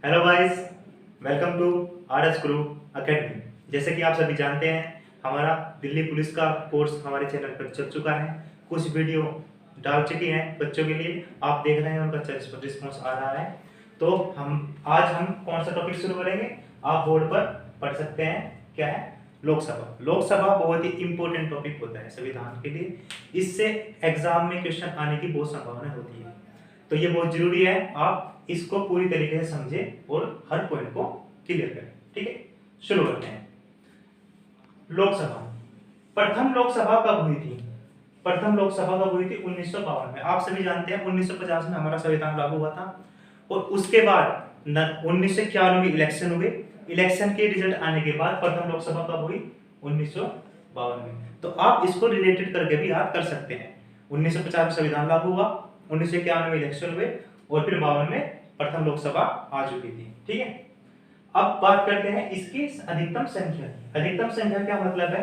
Hello guys, welcome to RS Guru academy. जैसे कि आप सभी जानते हैं, हमारा दिल्ली पुलिस का कोर्स हमारे चैनल पर चल चुका है। कुछ वीडियो डाल चुकी हैं बच्चों के लिए, आप देख रहे हैं, उनका अच्छा रिस्पॉन्स आ रहा है। तो आज हम कौन सा टॉपिक शुरू करेंगे, आप बोर्ड पर पढ़ सकते हैं। क्या है? लोकसभा। लोकसभा बहुत ही इंपॉर्टेंट टॉपिक होता है संविधान के लिए। इससे एग्जाम में क्वेश्चन आने की बहुत संभावना होती है, तो ये बहुत जरूरी है आप इसको पूरी तरीके से समझें और हर पॉइंट को क्लियर करें। ठीक है, शुरू करते हैं। लोकसभा, प्रथम लोकसभा कब हुई थी? प्रथम लोकसभा कब हुई थी? 1952 में। आप सभी जानते हैं 1950 में हमारा संविधान लागू हुआ था और उसके बाद 1991 में इलेक्शन हुए। इलेक्शन के रिजल्ट आने के बाद प्रथम लोकसभा कब हुई? 1952 में। तो आप इसको रिलेटेड करके भी याद कर सकते हैं। 1950 में संविधान लागू हुआ, 1991 में इलेक्शन हुए और फिर 52 में प्रथम लोकसभा आ चुकी थी। ठीक है, अब बात करते हैं इसकी अधिकतम संख्या। अधिकतम संख्या क्या मतलब है?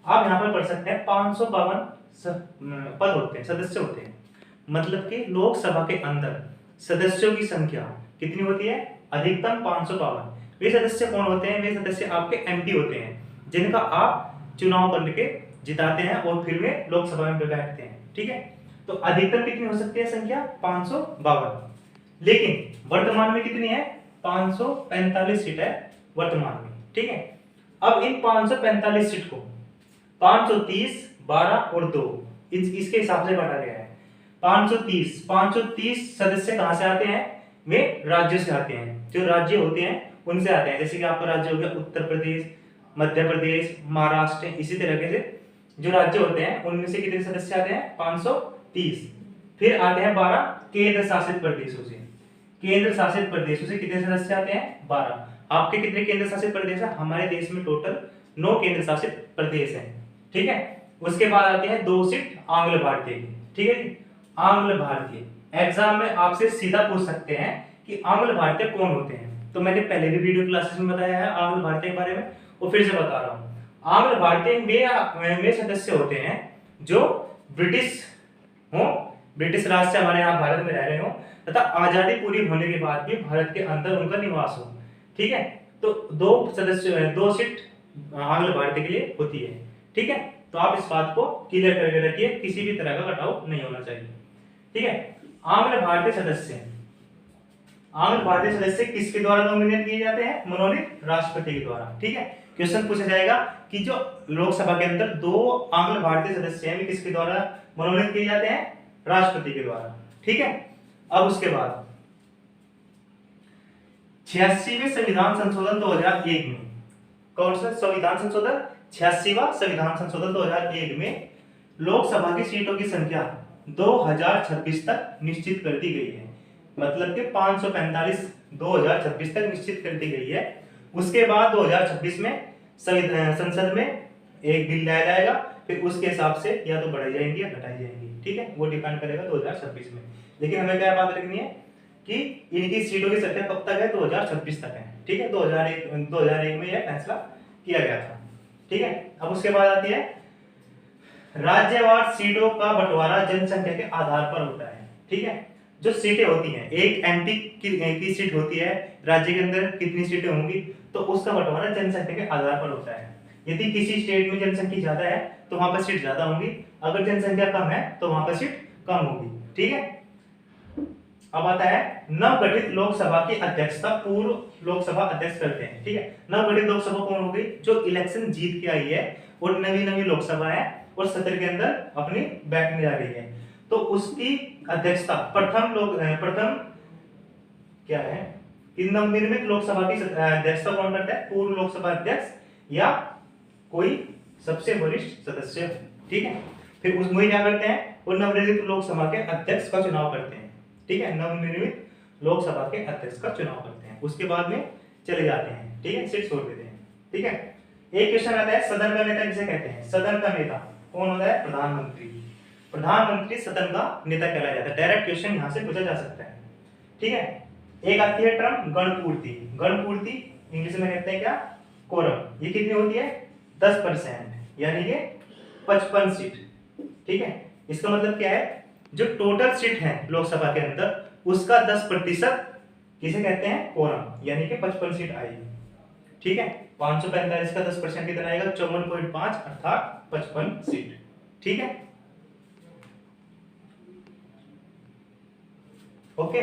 आप यहाँ पर पढ़ सकते हैं 552 पद होते हैं, सदस्य होते हैं। मतलब कि लोकसभा के अंदर सदस्यों की संख्या कितनी होती है? अधिकतम 552। वे सदस्य कौन होते हैं? वे सदस्य आपके एमपी होते हैं, जिनका आप चुनाव करके जिताते हैं और फिर वे लोकसभा में बैठते हैं। ठीक है, तो अधिकतम कितनी हो सकती है संख्या? 552। लेकिन वर्तमान में कितनी है? 545 सीट है वर्तमान में। ठीक है, अब इन 545 सीट को 530, 12 और 2 इसके हिसाब से बांटा गया है। 530 सदस्य कहां से आते हैं? वे राज्यों से आते हैं, जो राज्य होते हैं उनसे आते हैं। जैसे कि आपका राज्य हो गया उत्तर प्रदेश, मध्य प्रदेश, महाराष्ट्र, इसी तरीके से जो राज्य होते हैं उनमें से कितने सदस्य आते हैं? 530। फिर आते हैं 12 केंद्र शासित प्रदेशों से। केंद्र शासित प्रदेशों से कितने सदस्य आते हैं? 12। आपके कितने केंद्र शासित प्रदेश है? हमारे देश में टोटल 9 केंद्र शासित प्रदेश हैं। ठीक है, उसके बाद आते हैं 2 सीट आंग्ल भारतीय की। ठीक है जी, आंग्ल भारतीय एग्जाम में आपसे सीधा पूछ सकते हैं कि आंग्ल भारतीय कौन होते हैं। तो मैंने पहले भी वीडियो क्लासेस में बताया है आंग्ल भारतीय के बारे में, और फिर से बता रहा हूँ। आंग्ल भारतीय वे सदस्य होते हैं जो ब्रिटिश हो, ब्रिटिश राज से हमारे यहाँ भारत में रह रहे हो तथा आजादी पूरी होने के बाद भी भारत के अंदर उनका निवास हो। ठीक है, तो 2 सीट आंग्ल भारतीय के लिए होती है। ठीक है, तो आप इस बात को क्लियर करके रखिए, किसी भी तरह का कटाव नहीं होना चाहिए। ठीक है, आंग्ल भारतीय सदस्य किसके द्वारा नॉमिनेट किए जाते हैं? मनोनीत राष्ट्रपति के द्वारा। ठीक है, क्वेश्चन पूछा जाएगा कि जो लोकसभा के अंदर 2 आंग्ल भारतीय सदस्य हैं, वे किसके द्वारा मनोनीत किए जाते हैं? राष्ट्रपति के द्वारा। ठीक है, अब उसके बाद 86वें संविधान संशोधन 2001 में, कौन सा संविधान संशोधन? 86वां संविधान संशोधन 2001 में लोकसभा की सीटों की संख्या 2026 तक निश्चित कर दी गई है। मतलब कि 545 2026 तक निश्चित कर दी गई है। उसके बाद 2026 में संसद में एक बिल लाया जाएगा, फिर उसके हिसाब से या तो बढ़ाई जाएंगी या घटाई जाएंगी। ठीक है, वो डिपेंड करेगा 2026 में। लेकिन हमें क्या बात रखनी है कि इनकी सीटों की संख्या कब तक है? 2026 तक है। ठीक है, 2001 में यह फैसला किया गया था। ठीक है, अब उसके बाद आती है राज्यवार सीटों का बंटवारा जनसंख्या के आधार पर होता है। ठीक है, जो सीटें होती हैं, एक एमपी की सीट होती है, राज्य के अंदर कितनी सीटें होंगी, तो उसका बंटवारा जनसंख्या के आधार पर होता है। यदि किसी स्टेट में जनसंख्या ज्यादा है तो वहां पर सीट ज्यादा होंगी, अगर जनसंख्या कम है तो वहां पर सीट कम होगी। ठीक है, अब आता है नवगठित लोकसभा की अध्यक्षता पूर्व लोकसभा अध्यक्ष करते हैं। ठीक है, नवगठित लोकसभा कौन होगी? जो इलेक्शन जीत के आई है और नवी लोकसभा है और सत्र के अंदर अपनी बैठने जा रही है, तो उसकी अध्यक्षता प्रथम क्या है कि नवनिर्मित लोकसभा की अध्यक्षता कौन करता है? पूर्व लोकसभा अध्यक्ष या कोई सबसे वरिष्ठ सदस्य। ठीक है, फिर उसमें क्या करते हैं? वो नवनिर्मित लोकसभा के अध्यक्ष का चुनाव करते हैं। ठीक है, नवनिर्मित लोकसभा के अध्यक्ष का चुनाव करते हैं, उसके बाद में चले जाते हैं। ठीक है, सीट छोड़ देते हैं। ठीक है, एक क्वेश्चन आता है सदन का नेता किसे कहते हैं? सदन का नेता कौन होता है? प्रधानमंत्री। प्रधानमंत्री सदन का नेता कहलाया जाता है। डायरेक्ट क्वेश्चन यहां से पूछा जा सकता है। ठीक है, एक आती है टर्म गणपूर्ति। गणपूर्ति इंग्लिश में कहते हैं क्या? कोरम। ये कितनी होती है? 10%, यानी कि 55 सीट। ठीक है, इसका मतलब क्या है? जो टोटल सीट है लोकसभा के अंदर उसका 10% किसे कहते हैं, कोरम, यानी कि 55 सीट आएगी। ठीक है, 545 का 10% कितना आएगा, 54.5 अर्थात 55 सीट। ठीक है, ओके।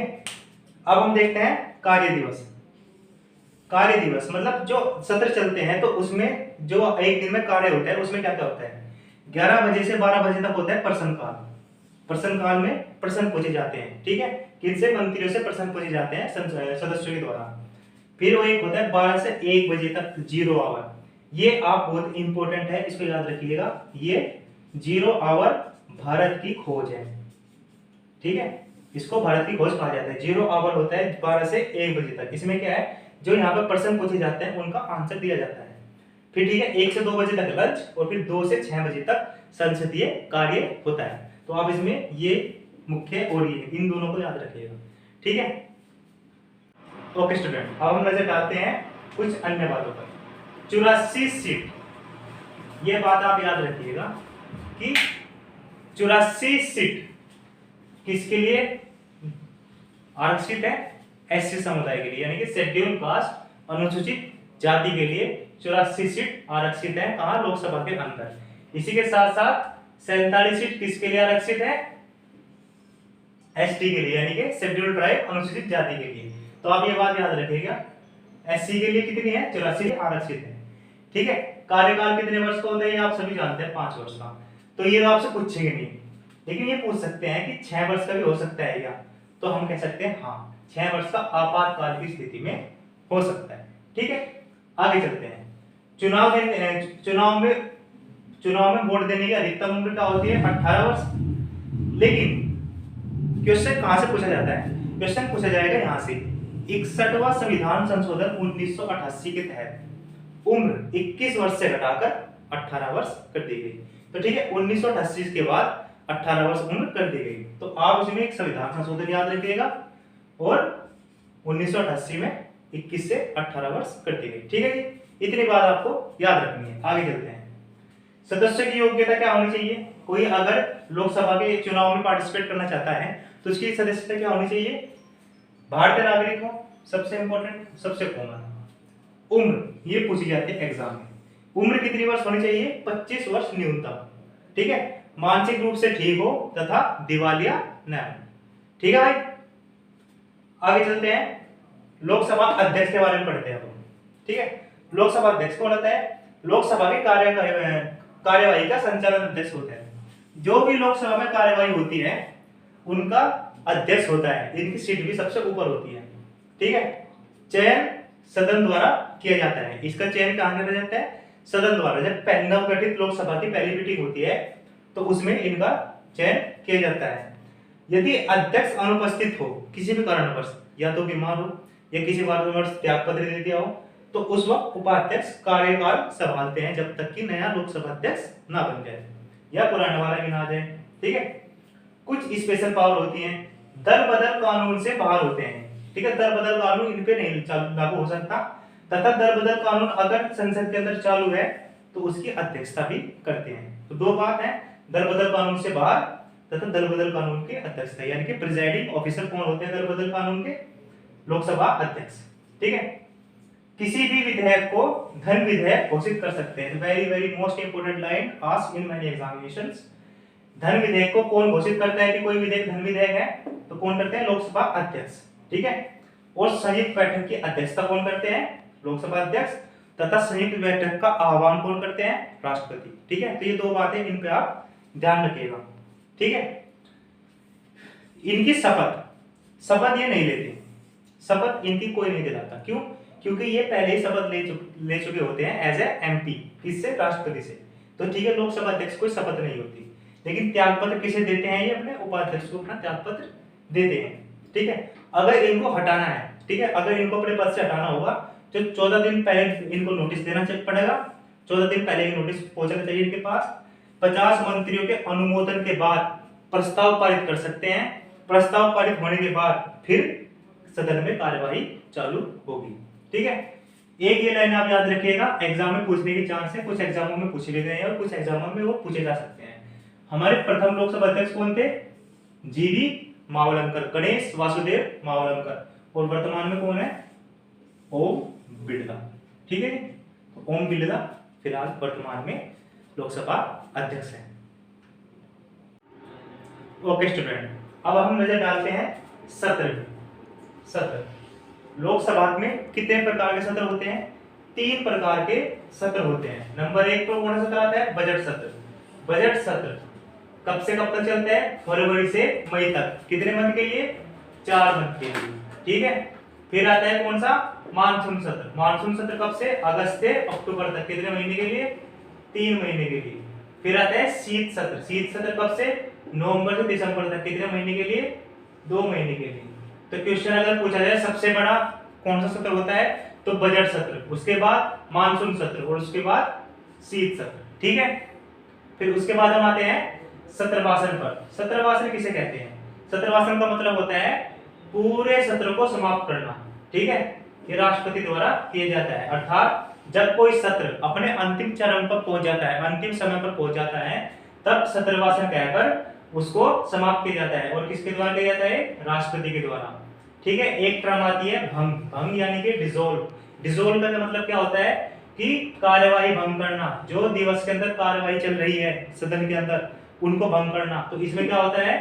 अब हम देखते हैं कार्य दिवस। कार्य दिवस मतलब जो सत्र चलते हैं तो उसमें जो एक दिन में कार्य होता है उसमें क्या क्या होता है। 11 बजे से 12 बजे तक होता है प्रश्न काल। प्रश्न काल में प्रश्न पूछे जाते हैं। ठीक है, किनसे, मंत्रियों से प्रश्न पूछे जाते हैं सदस्यों के द्वारा। फिर वो एक होता है 12 से 1 बजे तक जीरो आवर। ये आप बहुत इंपॉर्टेंट है, इसको याद रखिएगा। ये जीरो आवर भारत की खोज है। ठीक है, इसको भारत की खोज कहा जाता है। जीरो आवर होता है 12 से 1 बजे तक। इसमें क्या है, जो यहाँ पर प्रश्न पूछे जाते हैं उनका आंसर दिया जाता है। फिर ठीक है, 1 से 2 बजे तक लंच और फिर 2 से 6 बजे तक संसदीय कार्य होता है। तो आप इसमें ये मुख्य और ये इन दोनों को याद रखिएगा। ठीक है, ओके स्टूडेंट, अब हम नजर डालते हैं कुछ अन्य बातों पर। 84 सीट, ये बात आप याद रखिएगा कि 84 सीट किसके लिए आरक्षित है, एससी समुदाय के लिए, यानी कि शेड्यूल कास्ट, अनुसूचित जाति के लिए 84 सीट आरक्षित है। कहां, लोकसभा के अंदर। इसी के साथ साथ 47 सीट किसके लिए आरक्षित है, एसटी के लिए, यानी कि शेड्यूल ट्राइब, अनुसूचित जाति के लिए। तो आप ये बात याद रखिएगा, एससी के लिए कितनी है, 84 आरक्षित है। ठीक है, कार्यकाल कितने वर्ष का होता है, ये आप सभी जानते हैं, 5 वर्ष का। तो ये तो आपसे पूछेंगे नहीं, लेकिन ये पूछ सकते हैं कि 6 वर्ष का भी हो सकता है क्या। तो हम कह सकते हैं हाँ, 6 वर्ष का आपातकाल की स्थिति में हो सकता है। ठीक है, आगे चलते हैं। चुनाव में वोट देने की अधिकतम उम्र क्या होती है, 18 वर्ष। लेकिन क्वेश्चन कहां से पूछा जाता है, क्वेश्चन पूछा जाएगा यहां से। 61वां संविधान संशोधन 1988 के तहत उम्र 21 वर्ष से घटाकर 18 वर्ष कर दी गई। तो ठीक है, 1988 के बाद 18 वर्ष उम्र कर दी गई। तो आप उसमें एक संविधान संशोधन याद रखिएगा और 1988 में 21 से 18 वर्ष कर दी गई। ठीक है जी, इतनी बात आपको याद रखनी है। आगे चलते हैं। सदस्य की योग्यता क्या होनी चाहिए, कोई अगर लोकसभा के चुनाव में पार्टिसिपेट करना चाहता है तो उसकी सदस्यता क्या होनी चाहिए, भारतीय नागरिक हो, सबसे इंपॉर्टेंट, सबसे कॉमन। उम्र ये पूछी जाती है एग्जाम में, उम्र कितनी वर्ष होनी चाहिए, 25 वर्ष न्यूनतम। ठीक है, मानसिक रूप से ठीक हो तथा दिवालिया न हो। ठीक है भाई, आगे चलते हैं। लोकसभा अध्यक्ष के बारे में पढ़ते हैं हम। ठीक है, लोकसभा अध्यक्ष कौन होता है, लोकसभा के कार्यवाही का संचालन अध्यक्ष होता है। जो भी लोकसभा में कार्यवाही होती है उनका अध्यक्ष होता है, इनकी सीट भी सबसे ऊपर होती है। ठीक है, चयन सदन द्वारा किया जाता है। इसका चयन कहां किया जाता है, सदन द्वारा। जब नवगठित लोकसभा की पहली मीटिंग होती है तो उसमें इनका चयन किया जाता है। यदि अध्यक्ष अनुपस्थित हो किसी भी कारणवश, या तो बीमार हो या किसी कारणवश त्याग पत्र दे दिया हो, तो उस वक्त उपाध्यक्ष कार्यकाल संभालते हैं जब तक कि नया लोकसभा अध्यक्ष ना बन जाए या पुराना वाला भी ना आ जाए। ठीक है, कुछ स्पेशल पावर होती हैं, दल बदल कानून से बाहर होते हैं। ठीक है, दल बदल कानून इन पे नहीं लागू हो सकता, तथा दल बदल कानून अगर संसद के अंदर चालू है तो उसकी अध्यक्षता भी करते हैं। तो दो बात है, दल बदल कानून से बाहर तथा दल बदल कानून के अध्यक्षता, यानी कि प्रिजाइडिंग ऑफिसर कौन होते हैं दल बदल कानून के, लोकसभा अध्यक्ष। ठीक है, किसी भी विधेयक को धन विधेयक घोषित कर सकते हैं। Very very most important line asked in many examinations. धन विधेयक को कौन घोषित करता है कि कोई विधेयक धन विधेयक है, तो कौन करते हैं, लोकसभा अध्यक्ष। ठीक है, और संयुक्त बैठक की अध्यक्षता कौन करते हैं, लोकसभा अध्यक्ष, तथा संयुक्त बैठक का आह्वान कौन करते हैं, राष्ट्रपति। ठीक है, तो ये दो बातें, इन पे आप ध्यान रखिएगा। ठीक है, इनकी शपथ ये नहीं लेते, शपथ इनकी कोई नहीं दिलाता। क्यों, क्योंकि ये पहले ही शपथ ले चुके होते हैं एज ए एमपी, किससे, राष्ट्रपति से। तो ठीक है, लोकसभा अध्यक्ष कोई शपथ नहीं होती, लेकिन त्याग पत्र किसे देते हैं, ये अपने उपाध्यक्ष को अपना त्याग पत्र देते हैं। ठीक है, अगर इनको हटाना है, ठीक है, अगर इनको अपने पद से हटाना होगा तो 14 दिन पहले इनको नोटिस देना पड़ेगा। 14 दिन पहले ही नोटिस पहुंचना चाहिए इनके पास। 50 मंत्रियों के अनुमोदन के बाद प्रस्ताव पारित कर सकते हैं। प्रस्ताव पारित होने के बाद फिर सदन में कार्यवाही चालू होगी। ठीक है, एक ये लाइन आप याद रखिएगा, एग्जाम में पूछने की चांस है, कुछ एग्जामों में पूछे गए हैं और कुछ एग्जामों में वो पूछे जा सकते हैं। हमारे प्रथम लोकसभा अध्यक्ष कौन थे, जीवी मावलंकर, गणेश वासुदेव मावलंकर। और वर्तमान में कौन है? ओम बिड़ला। ठीक है, तो ओम बिड़ला फिलहाल वर्तमान में लोकसभा अध्यक्ष हैं। ओके स्टूडेंट, अब हम नजर डालते हैं सत्र। लोकसभा में कितने प्रकार के सत्र होते हैं? 3 प्रकार के सत्र होते हैं। नंबर 1 पर कौन सा सत्र आता है? बजट सत्र। बजट सत्र कब से कब तक चलता है? फरवरी से मई तक। कितने मंथ के लिए? 4 मंथ के लिए। ठीक है, फिर आता है कौन सा? मानसून सत्र। मानसून सत्र कब से? अगस्त से अक्टूबर तक। कितने महीने के लिए? 3 महीने के लिए। फिर आता है शीत सत्र। शीत सत्र कब से? नवंबर से दिसंबर तक। कितने महीने के लिए? 2 महीने के लिए। तो क्वेश्चन अगर पूछा जाए सबसे बड़ा कौन सा सत्र होता है, तो बजट सत्र, उसके बाद मानसून सत्र और उसके बाद शीत सत्र। ठीक है, फिर उसके बाद हम आते हैं सत्रवासन पर। सत्रवासन किसे कहते हैं? सत्रवासन का मतलब होता है पूरे सत्र को समाप्त करना। ठीक है, ये राष्ट्रपति द्वारा किया जाता है। अर्थात जब कोई सत्र अपने अंतिम चरण पर पहुंच जाता है, अंतिम समय पर पहुंच जाता है, तब सत्रवासन कहकर उसको समाप्त किया जाता है। और किसके द्वारा किया जाता है? राष्ट्रपति के द्वारा। ठीक है, एक टर्म आती है भंग। भंग यानी कि डिसॉल्व। डिसॉल्व का मतलब क्या होता है कि कार्यवाही भंग करना। जो दिवस के अंदर कार्यवाही चल रही है सदन के अंदर, उनको भंग करना। तो इसमें क्या होता है,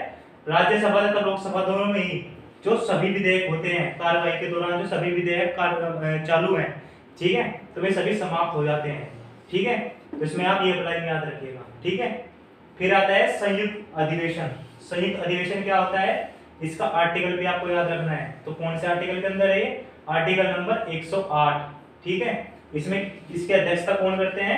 राज्यसभा तथा लोकसभा दोनों में ही जो सभी विधेयक होते हैं, कार्यवाही के दौरान जो सभी विधेयक चालू हैं, ठीक है, तो वे सभी समाप्त हो जाते हैं। ठीक है, तो इसमें आप ये अप्लाई याद रखिएगा। ठीक है, फिर आता है संयुक्त अधिवेशन। संयुक्त अधिवेशन क्या होता है, इसका आर्टिकल भी आपको याद रखना है। तो कौन से आर्टिकल के अंदर है? Article number 108। ठीक है, इसमें इसकी अध्यक्षता कौन करते हैं?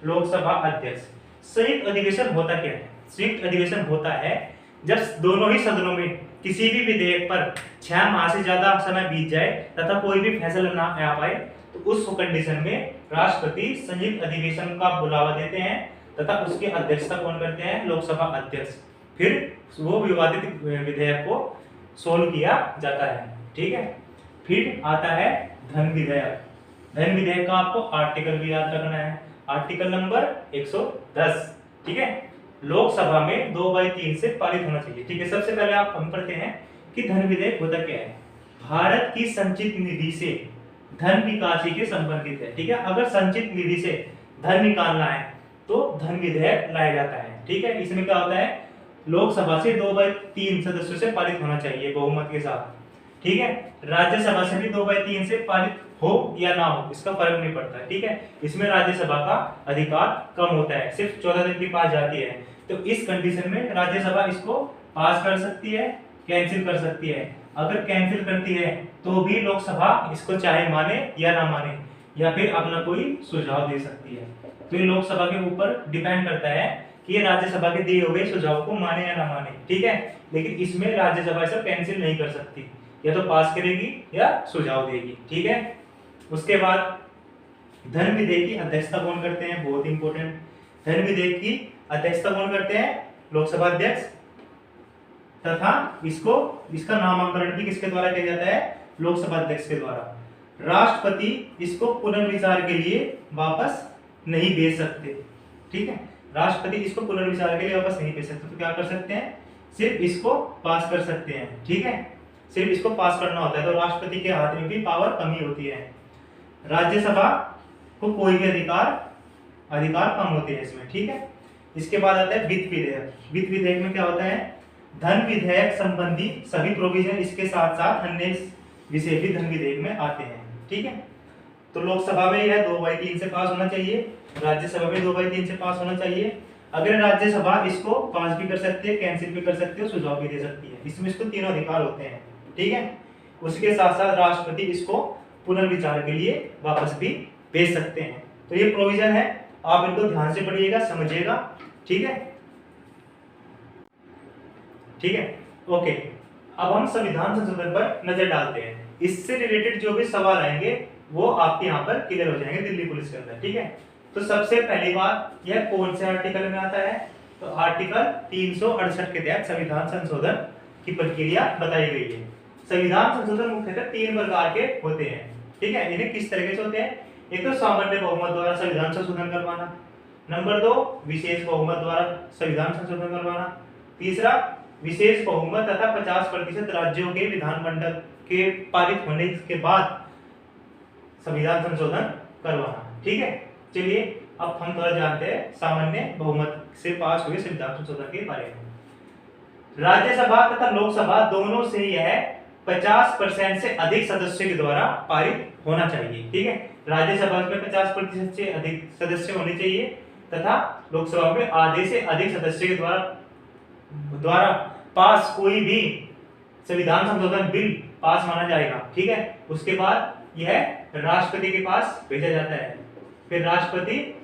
लोकसभा अध्यक्ष। संयुक्त अधिवेशन होता क्या है? संयुक्त अधिवेशन होता है जब दोनों ही सदनों में किसी भी विधेयक पर 6 माह से ज्यादा समय बीत जाए तथा कोई भी फैसला ना आ पाए, तो उस कंडीशन में राष्ट्रपति संयुक्त अधिवेशन का बुलावा देते हैं तथा उसकी अध्यक्षता कौन करते हैं? लोकसभा अध्यक्ष। फिर वो विवादित विधेयक को सोल्व किया जाता है। ठीक है, फिर आता है धन विधेयक। धन विधेयक का आपको आर्टिकल भी याद रखना है। Article number 110। ठीक है, लोकसभा में 2/3 से पारित होना चाहिए। ठीक है, सबसे पहले आप हम पढ़ते हैं कि धन विधेयक होता क्या है। भारत की संचित निधि से धन निकासी के संबंधित है। ठीक है, अगर संचित निधि से धन निकालना है तो धन विधेयक लाया जाता है। ठीक है, इसमें क्या होता है, लोकसभा से 2/3 सदस्यों से पारित होना चाहिए बहुमत के साथ। ठीक है, राज्यसभा से भी 2/3 से पारित हो या ना हो, इसका फर्क नहीं पड़ता है। ठीक है, इसमें राज्यसभा का अधिकार कम होता है, सिर्फ 14 दिन की पास जाती है। तो इस कंडीशन में राज्यसभा इसको पास कर सकती है, कैंसिल कर सकती है। अगर कैंसिल करती है तो भी लोकसभा इसको चाहे माने या ना माने, या फिर अपना कोई सुझाव दे सकती है। तो ये लोकसभा के ऊपर डिपेंड करता है कि ये राज्यसभा के दिए हुए सुझाव को माने या ना माने। ठीक है, लेकिन इसमें राज्यसभा इसे कैंसिल नहीं कर सकती, या तो पास करेगी या सुझाव देगी। ठीक है, उसके बाद धन विधेयक की अध्यक्षता कौन करते हैं? बहुत इंपॉर्टेंट, धन विधेयक की अध्यक्षता कौन करते हैं? लोकसभा अध्यक्ष। तथा इसका नामांकन भी किसके द्वारा किया जाता है? लोकसभा अध्यक्ष के द्वारा। राष्ट्रपति इसको पुनर्विचार के लिए वापस नहीं भेज सकते। ठीक है, राष्ट्रपति इसको पुनर्विचार के लिए वापस नहीं भेज सकते। तो क्या कर सकते हैं? सिर्फ इसको पास कर सकते हैं। ठीक है, सिर्फ इसको पास करना होता है। तो राष्ट्रपति के हाथ में भी पावर कमी होती है। राज्यसभा को कोई भी अधिकार कम होते हैं इसमें। ठीक है, इसके बाद आता है वित्त विधेयक। वित्त विधेयक में क्या होता है? धन विधेयक संबंधी सभी प्रोविजन, इसके साथ साथ अन्य विषय भी धन विधेयक में आते हैं। ठीक है, तो लोकसभा में यह 2/3 से पास होना चाहिए, राज्यसभा में 2/3 से पास होना चाहिए। अगर राज्यसभा इसको पास भी कर सकती है, कैंसिल भी कर सकती है, सुझाव भी दे सकती है। इसमें इसको तीनों अधिकार होते हैं। ठीक है, उसके साथ साथ राष्ट्रपति इसको पुनर्विचार के लिए वापस भी भेज सकते हैं। तो ये प्रोविजन है, आप इनको ध्यान से पढ़िएगा, समझिएगा। ठीक है, ठीक है, ओके। अब हम संविधान संशोधन पर नजर डालते हैं। इससे रिलेटेड जो भी सवाल आएंगे वो आपके यहाँ पर क्लियर हो जाएंगे दिल्ली पुलिस के अंदर। ठीक है, तो सबसे पहली बात, यह कौन से आर्टिकल में आता है? तो आर्टिकल 368 के तहत संविधान संशोधन की प्रक्रिया बताई गई है। संविधान संशोधन मुख्यतः 3 प्रकार के होते हैं। ठीक है, इन्हें किस तरीके से होते हैं? एक तो सामान्य बहुमत द्वारा संविधान संशोधन करवाना, नंबर 2 विशेष बहुमत द्वारा संविधान संशोधन करवाना, तीसरा विशेष बहुमत तथा 50% राज्यों के विधानमंडल के पारित होने के बाद संविधान संशोधन करवाना। ठीक है, चलिए अब हम थोड़ा जानते हैं सामान्य बहुमत से पास हुए संविधान संशोधन के बारे में। राज्यसभा तथा लोकसभा दोनों से यह 50% से अधिक सदस्यों के द्वारा पारित होना चाहिए। ठीक है, राज्यसभा में 50% से अधिक सदस्य होने चाहिए तथा लोकसभा में आधे से अधिक सदस्यों के द्वारा पास कोई भी संविधान संशोधन बिल पास माना जाएगा। ठीक है, उसके बाद यह राष्ट्रपति के पास भेजा जाता है, फिर राष्ट्रपति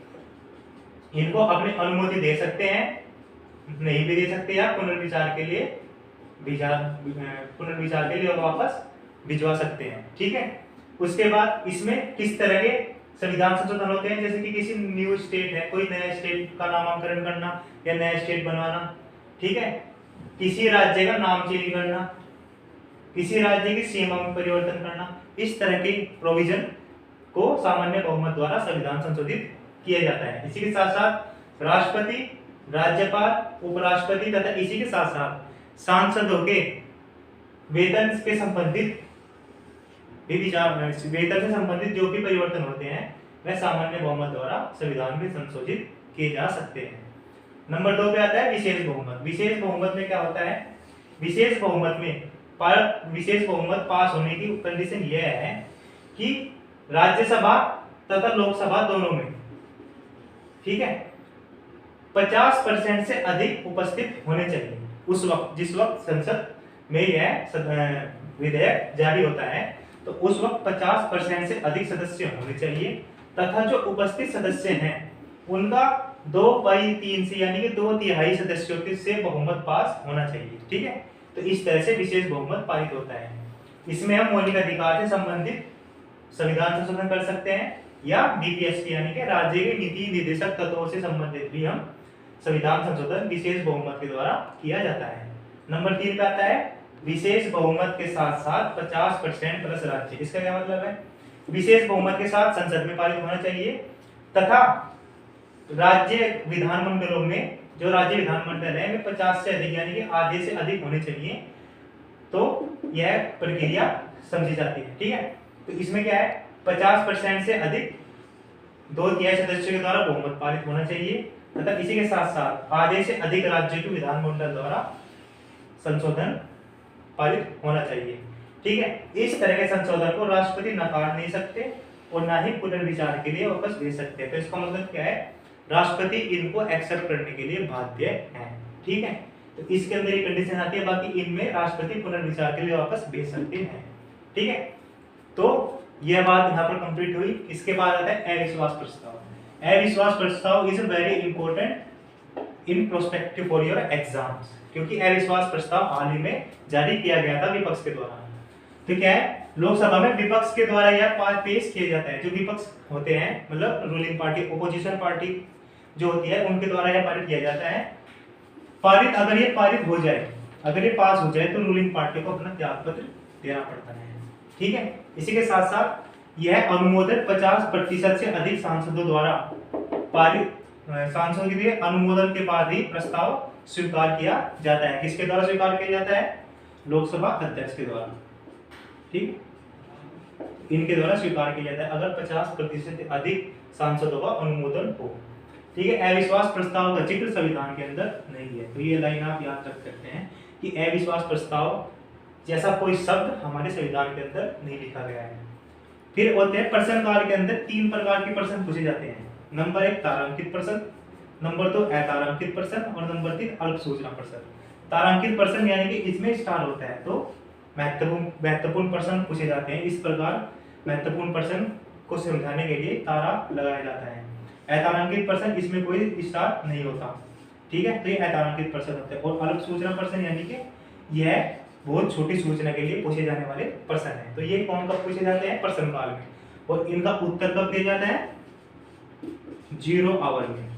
इनको अपनी अनुमति दे सकते हैं, नहीं भी दे सकते, या पुनर्विचार के लिए वापस भिजवा सकते हैं। ठीक है, उसके बाद इसमें किस तरह के संविधान संशोधन होते हैं, जैसे कि किसी न्यू स्टेट है, कोई नया स्टेट का नामकरण करना या नया स्टेट बनवाना। ठीक है, किसी राज्य का नाम चेंज करना, किसी राज्य की सीमा में परिवर्तन करना, इस तरह के प्रोविजन को सामान्य बहुमत द्वारा संविधान संशोधित किया जाता है। इसी के साथ साथ राष्ट्रपति, राज्यपाल, उपराष्ट्रपति तथा इसी के साथ साथ सांसदों के वेतन से संबंधित जो भी परिवर्तन होते हैं वह सामान्य बहुमत द्वारा संविधान में संशोधित किए जा सकते हैं। नंबर 2 पे आता है विशेष बहुमत। विशेष बहुमत में क्या होता है? विशेष बहुमत पास होने की कंडीशन यह है कि राज्यसभा तथा लोकसभा दोनों में, ठीक है, 50% से अधिक उपस्थित होने चाहिए उस वक्त, जिस वक्त संसद में यह विधेयक जारी होता है, तो उस वक्त 50% से अधिक सदस्य होने चाहिए तथा जो उपस्थित सदस्य हैं उनका 2/3 से यानी कि 2/3 सदस्यों से बहुमत पास होना चाहिए। ठीक है, तो इस तरह से विशेष बहुमत पारित होता है। इसमें हम मौलिक अधिकार से संबंधित संविधान संशोधन कर सकते हैं या डीपीएसपी यानी कि राज्य के नीति निर्देशक तत्वों से संबंधित भी हम संविधान संशोधन विशेष बहुमत के द्वारा किया जाता है। नंबर 3 पे आता है विशेष बहुमत के साथ साथ 50% प्लस राज्य। इसका क्या मतलब है? विशेष बहुमत के साथ संसद में पारित होना चाहिए तथा राज्य विधानमंडलों में, जो राज्य विधानमंडल है, 50 से अधिक यानी कि आधे से अधिक होने चाहिए, तो यह प्रक्रिया समझी जाती है। ठीक है, तो इसमें क्या है, 50% से अधिक 2/3 सदस्यों के द्वारा बहुमत पारित होना चाहिए तथा इसी के साथ साथ आधे से अधिक राज्यों के विधानमंडल द्वारा संशोधन पारित होना चाहिए। ठीक है, इस तरह के संशोधन को राष्ट्रपति नकार नहीं सकते और ना ही पुनर्विचार के लिए वापस भेज सकते हैं। तो इसका मतलब क्या है, राष्ट्रपति इनको एक्सेप्ट करने के लिए बाध्य है। ठीक है, तो इसके अंदर एक कंडीशन आती है, बाकी इनमें राष्ट्रपति पुनर्विचार के लिए वापस भेज सकते हैं। ठीक है, तो यह बात यहाँ पर कंप्लीट हुई। इसके बाद आता है अविश्वास प्रस्ताव। अविश्वास प्रस्ताव is very important in prospective for your exams, क्योंकि अविश्वास प्रस्ताव हाल ही में जारी किया गया था विपक्ष के द्वारा। तो क्या है, लोकसभा में विपक्ष के द्वारा यह पेश किया जाता है। जो विपक्ष होते हैं, मतलब रूलिंग पार्टी, ओपोजिशन पार्टी जो होती है, उनके द्वारा यह पारित किया जाता है। अगर ये पारित हो जाए, अगर ये पास हो जाए, तो रूलिंग पार्टी को अपना त्यागपत्र देना पड़ता है। ठीक है, इसी के साथ साथ यह अनुमोदन 50% से अधिक सांसदों द्वारा पारित, सांसदों के अनुमोदन के बाद ही प्रस्ताव स्वीकार किया जाता है। किसके द्वारा स्वीकार किया जाता है? लोकसभा अध्यक्ष के द्वारा। ठीक, इनके द्वारा स्वीकार किया जाता है अगर 50% से अधिक सांसदों का अनुमोदन हो। ठीक है, अविश्वास प्रस्ताव का जिक्र संविधान के अंदर नहीं है, तो ये लाइन आप याद रख सकते हैं कि अविश्वास प्रस्ताव जैसा कोई शब्द हमारे संविधान के अंदर नहीं लिखा गया है। फिर होते हैं प्रश्न काल के अंदर 3 प्रकार के प्रश्न पूछे जाते हैं। नंबर 1 तारांकित प्रश्न, नंबर 2 अतारांकित प्रश्न और नंबर 3 अल्प सूचना प्रश्न। तारांकित प्रश्न यानी कि इसमें स्टार होता है तो महत्वपूर्ण प्रश्न पूछे जाते हैं। इस प्रकार महत्वपूर्ण प्रश्न को समझाने के लिए तारा लगाया जाता है। अतारांकित प्रश्न, इसमें कोई स्टार नहीं होता। ठीक है, तो ये अतारांकित प्रश्न होते हैं। और अल्प सूचना प्रश्न यानी कि यह बहुत छोटी सूचना के लिए पूछे जाने वाले प्रश्न हैं। तो ये कौन कब पूछे जाते हैं? प्रश्न काल में। और इनका उत्तर कब दिया जाता है? 0 आवर में।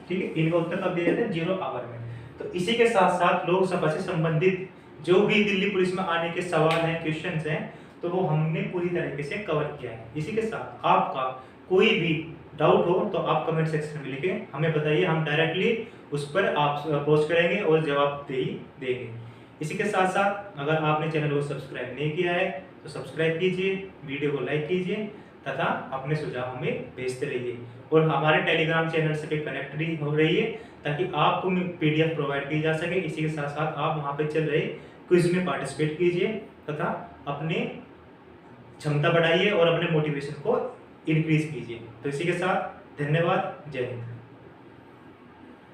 ठीक है, इनका उत्तर कब दिया जाता है? 0 आवर में। तो इसी के साथ साथ लोकसभा से संबंधित जो भी दिल्ली पुलिस में आने के सवाल हैं, क्वेश्चंस हैं, तो वो हमने पूरी तरीके से कवर किया है। इसी के साथ आपका कोई भी डाउट हो तो आप कमेंट सेक्शन में लिखें, हमें बताइए, हम डायरेक्टली उस पर आप पोस्ट करेंगे और जवाब दे देंगे। इसी के साथ साथ अगर आपने चैनल को सब्सक्राइब नहीं किया है तो सब्सक्राइब कीजिए, वीडियो को लाइक कीजिए तथा अपने सुझाव हमें भेजते रहिए और हमारे टेलीग्राम चैनल से भी कनेक्ट भी हो रहिए ताकि आपको PDF प्रोवाइड की जा सके। इसी के साथ साथ आप वहाँ पे चल रहे क्विज में पार्टिसिपेट कीजिए तथा अपने क्षमता बढ़ाइए और अपने मोटिवेशन को इंक्रीज कीजिए। तो इसी के साथ धन्यवाद, जय हिंद।